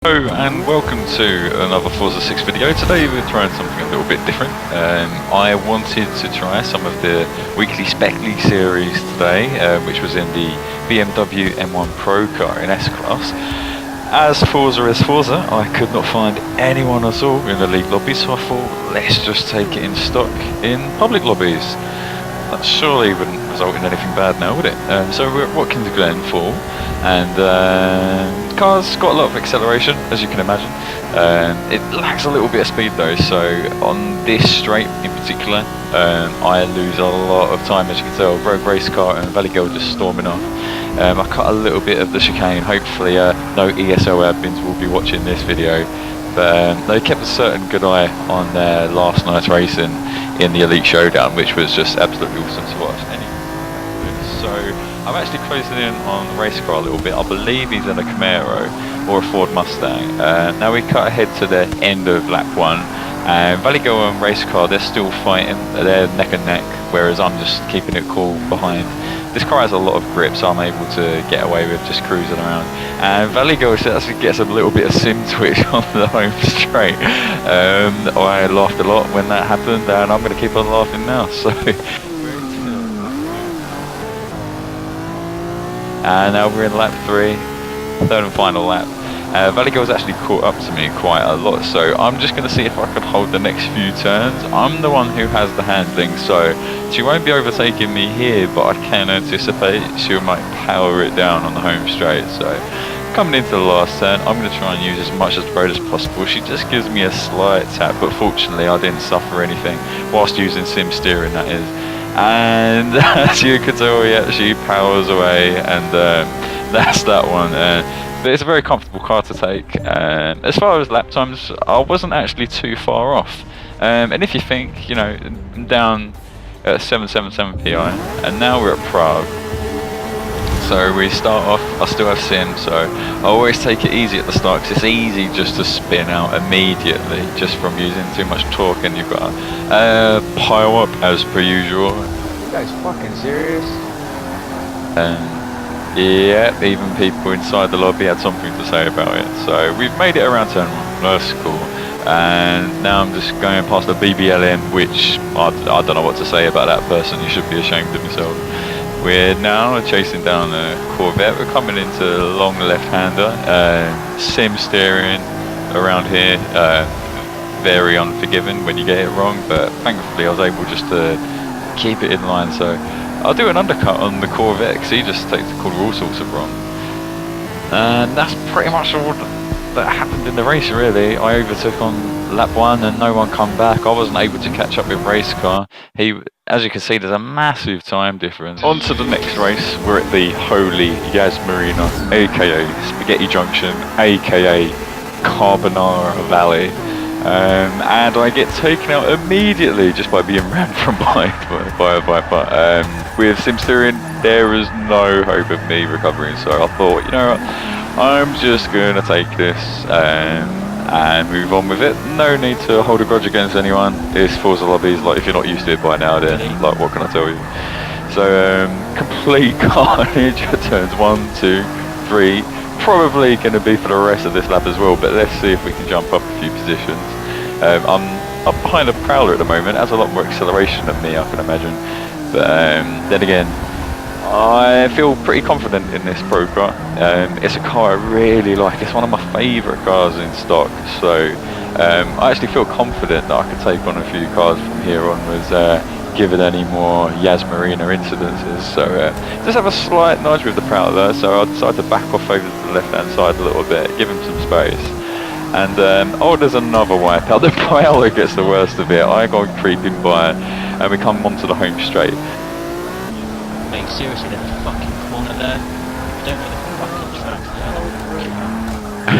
Hello and welcome to another Forza 6 video. Today we're trying something a little bit different. I wanted to try some of the weekly Spec League series today, which was in the BMW M1 Procar in S-Class. As Forza is Forza, I could not find anyone at all in the league lobby, so I thought let's just take it in stock in public lobbies. That surely wouldn't result in anything bad now, would it? So we're at Watkins Glen 4, and the car's got a lot of acceleration, as you can imagine. It lacks a little bit of speed though, so on this straight in particular, I lose a lot of time, as you can tell. Road race car and Valley Girl just storming off. I cut a little bit of the chicane. Hopefully no ESO admins will be watching this video, but they kept a certain good eye on their last night's racing in the Elite Showdown, which was just absolutely awesome to watch. So I'm actually closing in on the race car a little bit. I believe he's in a Camaro or a Ford Mustang. Now we cut ahead to the end of lap 1, and Valley Girl and race car, they're still fighting. They're neck and neck, whereas I'm just keeping it cool behind. This car has a lot of grip, so I'm able to get away with just cruising around. And Valley Girl actually gets a little bit of sim twitch on the home straight. I laughed a lot when that happened, and I'm going to keep on laughing now. So, and now we're in lap 3, third and final lap. Valley Girl's actually caught up to me quite a lot, so I'm just going to see if I can hold the next few turns. I'm the one who has the handling, so she won't be overtaking me here, but I can anticipate she might power it down on the home straight. So coming into the last turn, I'm going to try and use as much of the road as possible. She just gives me a slight tap, but fortunately I didn't suffer anything whilst using sim steering, that is. And as you can tell, she powers away, and that's that one. But it's a very comfortable car to take. As far as lap times, I wasn't actually too far off. And if you think, you know, down at 777 PI, and now we're at Prague. So we start off, I still have sim, so I always take it easy at the start, because it's easy just to spin out immediately, just from using too much torque, and you've got to pile up as per usual. You guys fucking serious? Yeah, even people inside the lobby had something to say about it. So we've made it around turn 1, that's cool. And now I'm just going past the BBLM, which I don't know what to say about that person. You should be ashamed of yourself. We're now chasing down a Corvette. We're coming into a long left-hander. Sim steering around here, very unforgiving when you get it wrong, but thankfully I was able just to keep it in line. So I'll do an undercut on the Corvette, because he just takes the corner all sorts of wrong. And that's pretty much all that happened in the race, really. I overtook on lap 1 and no one come back. I wasn't able to catch up with race car. As you can see, there's a massive time difference. On to the next race. We're at the Holy Yas Marina, aka Spaghetti Junction, aka Carbonara Valley. And I get taken out immediately just by being ran from behind by a Viper. With sim steering, there is no hope of me recovering, so I thought, you know what, I'm just going to take this and move on with it. No need to hold a grudge against anyone. It's Forza Lobbies, like, if you're not used to it by now, then like, what can I tell you? So complete carnage at turns 1, 2, 3. Probably going to be for the rest of this lap as well, but let's see if we can jump up a few positions. I'm up behind a Prowler at the moment, has a lot more acceleration than me, I can imagine. But then again, I feel pretty confident in this Procar. It's a car I really like. It's one of my favourite cars in stock, so I actually feel confident that I can take on a few cars from here onwards, given any more Yas Marina incidences. So just have a slight nudge with the Prowler, so I decided to back off over to the left hand side a little bit, give him some space. And oh, there's another wipeout. The Prowler gets the worst of it. I go creeping by, and we come onto the home straight. Mate, seriously, there's a fucking corner there. I don't know the fucking track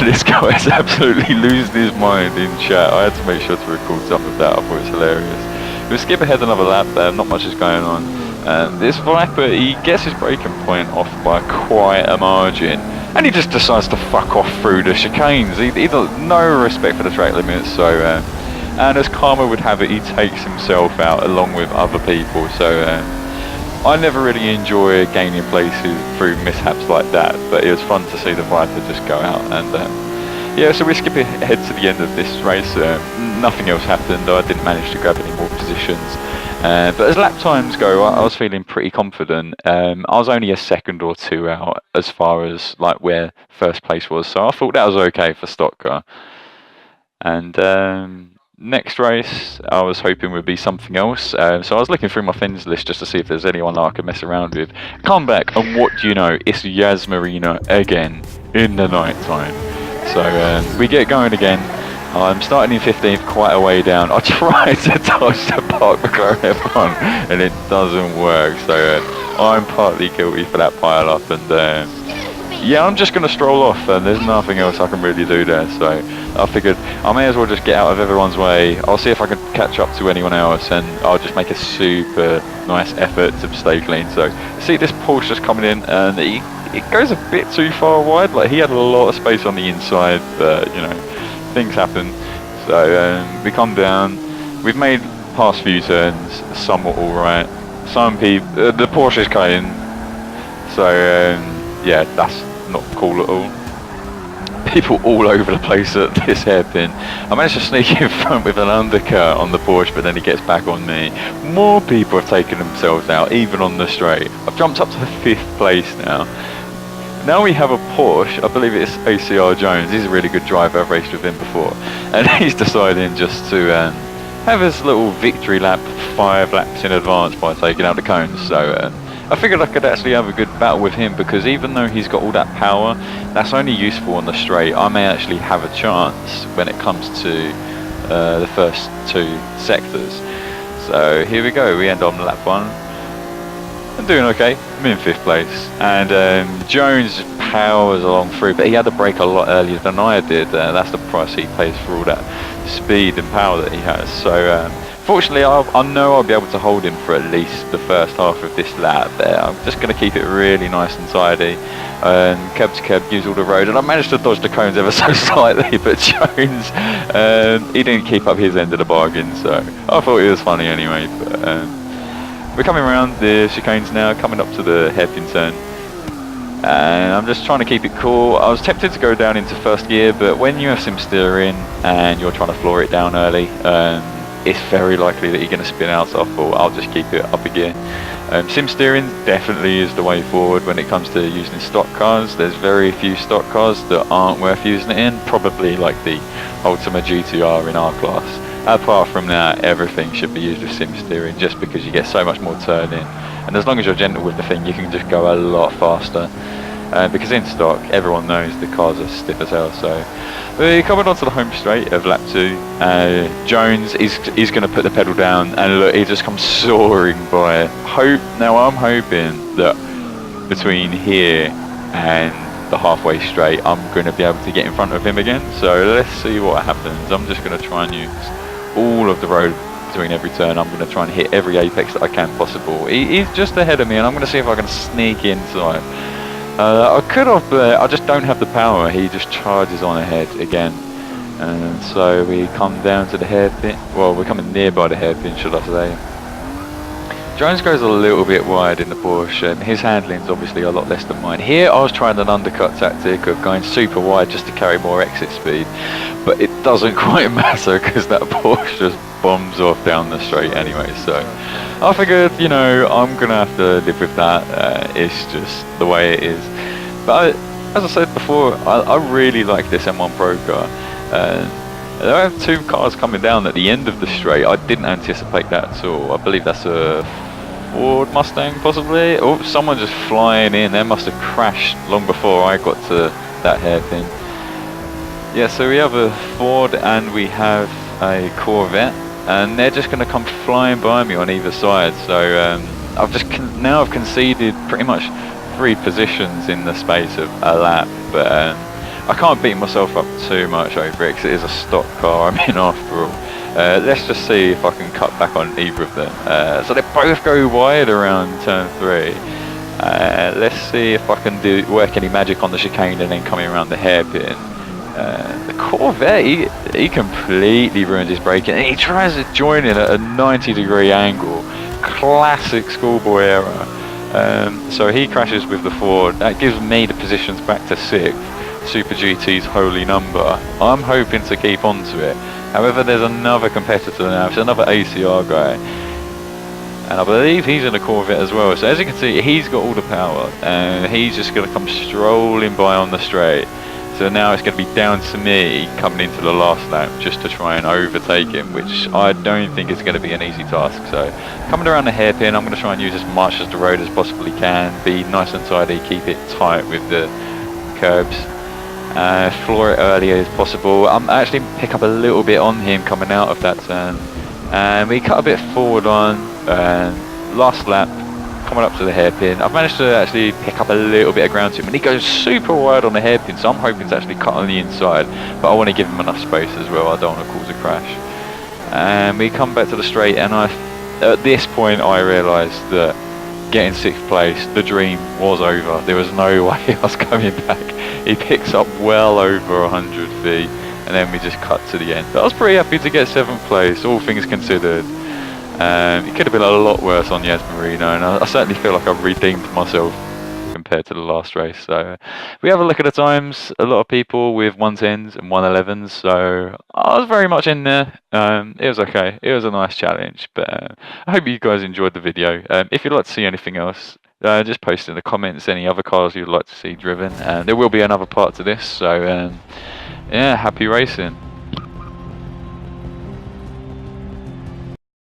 there. This guy is absolutely losing his mind in chat. I had to make sure to record some of that. I thought it was hilarious. We'll skip ahead another lap there, not much is going on. This Viper, he gets his braking point off by quite a margin, and he just decides to fuck off through the chicanes. He does no respect for the track limits, so and as karma would have it, he takes himself out along with other people. So I never really enjoy gaining places through mishaps like that, but it was fun to see the Viper just go out and Yeah, so we skip ahead to the end of this race. Nothing else happened. I didn't manage to grab any more positions. But as lap times go, I was feeling pretty confident. I was only a second or two out as far as like where first place was, so I thought that was okay for stock car. And next race, I was hoping would be something else. So I was looking through my fins list just to see if there's anyone that I could mess around with. Come back, and what do you know? It's Yas Marina again in the night time. So we get going again. I'm starting in 15th, quite a way down. I tried to dodge the park McLaren F1 and it doesn't work. So I'm partly guilty for that pile up. And yeah, I'm just going to stroll off, and there's nothing else I can really do there. So I figured I may as well just get out of everyone's way. I'll see if I can catch up to anyone else, and I'll just make a super nice effort to stay clean. So see this Porsche just coming in, and it goes a bit too far wide. Like, he had a lot of space on the inside, but you know, things happen. So we come down. We've made past few turns somewhat alright. Some people, the Porsche's cutting. So yeah, that's not cool at all. People all over the place at this hairpin. I managed to sneak in front with an undercut on the Porsche, but then he gets back on me. More people have taken themselves out, even on the straight. I've jumped up to 5th place now. Now we have a Porsche, I believe it's ACR Jones. He's a really good driver, I've raced with him before. And he's deciding just to have his little victory lap 5 laps in advance by taking out the cones. So I figured I could actually have a good battle with him, because even though he's got all that power, that's only useful on the straight. I may actually have a chance when it comes to the first 2 sectors. So here we go, we end on lap 1. I'm doing okay, I'm in 5th place. And Jones powers along through, but he had to brake a lot earlier than I did. That's the price he pays for all that speed and power that he has. So fortunately, I know I'll be able to hold him for at least the first half of this lap there. I'm just going to keep it really nice and tidy. Curb to curb, use all the road. And I managed to dodge the cones ever so slightly, but Jones, he didn't keep up his end of the bargain. So I thought it was funny anyway. But we're coming around the chicanes now, coming up to the hairpin turn. And I'm just trying to keep it cool. I was tempted to go down into first gear, but when you have sim steering and you're trying to floor it down early, it's very likely that you're going to spin out, so I thought I'll just keep it up a gear. Sim steering definitely is the way forward when it comes to using stock cars. There's very few stock cars that aren't worth using it in, probably like the Ultima GTR in our class. Apart from that, everything should be used with sim steering, just because you get so much more turning. And as long as you're gentle with the thing, you can just go a lot faster. Because in stock, everyone knows the cars are stiff as hell. So we're coming onto the home straight of lap 2. Jones is going to put the pedal down, and look, he just comes soaring by. Now I'm hoping that between here and the halfway straight, I'm going to be able to get in front of him again. So let's see what happens. I'm just going to try and use all of the road between every turn. I'm going to try and hit every apex that I can possible. He's just ahead of me, and I'm going to see if I can sneak inside. I could have, but I just don't have the power. He just charges on ahead again. And so we come down to the hairpin. Well, we're coming nearby the hairpin, should I say. Jones goes a little bit wide in the Porsche, and his handling's obviously a lot less than mine. Here I was trying an undercut tactic of going super wide just to carry more exit speed, but it doesn't quite matter because that Porsche just bombs off down the straight anyway. So I figured, you know, I'm going to have to live with that. It's just the way it is. But as I said before, I really like this M1 Procar. There are 2 cars coming down at the end of the straight. I didn't anticipate that at all. I believe that's a Ford Mustang possibly. Oh, someone just flying in. They must have crashed long before I got to that hairpin. Yeah, so we have a Ford and we have a Corvette, and they're just going to come flying by me on either side. So I've just I've conceded pretty much 3 positions in the space of a lap, but I can't beat myself up too much over it because it is a stock car I'm in after all. Let's just see if I can cut back on either of them. So they both go wide around turn 3. Let's see if I can work any magic on the chicane and then coming around the hairpin. The Corvette, he completely ruins his braking. He tries to join in at a 90-degree angle. Classic schoolboy error. So he crashes with the Ford. That gives me the positions back to 6th. Super GT's holy number. I'm hoping to keep on to it. However, there's another competitor now, it's another ACR guy, and I believe he's in a Corvette as well. So as you can see, he's got all the power, and he's just going to come strolling by on the straight. So now it's going to be down to me coming into the last lap just to try and overtake him, which I don't think is going to be an easy task. So coming around the hairpin, I'm going to try and use as much as the road as possibly can, be nice and tidy, keep it tight with the curbs, floor it early as possible. I'm actually pick up a little bit on him coming out of that turn, and we cut a bit forward on last lap. Coming up to the hairpin, I've managed to actually pick up a little bit of ground to him, and he goes super wide on the hairpin, so I'm hoping to actually cut on the inside, but I want to give him enough space as well. I don't want to cause a crash. And we come back to the straight, and at this point I realised that getting 6th place, the dream was over. There was no way I was coming back. He picks up well over 100 feet, and then we just cut to the end. But I was pretty happy to get 7th place, all things considered. It could have been a lot worse on Yas Marino, and I certainly feel like I've redeemed myself compared to the last race. So we have a look at the times. A lot of people with 110s and 111s, so I was very much in there. It was okay. It was a nice challenge, but I hope you guys enjoyed the video. If you'd like to see anything else, just post in the comments any other cars you'd like to see driven. There will be another part to this, so yeah, happy racing.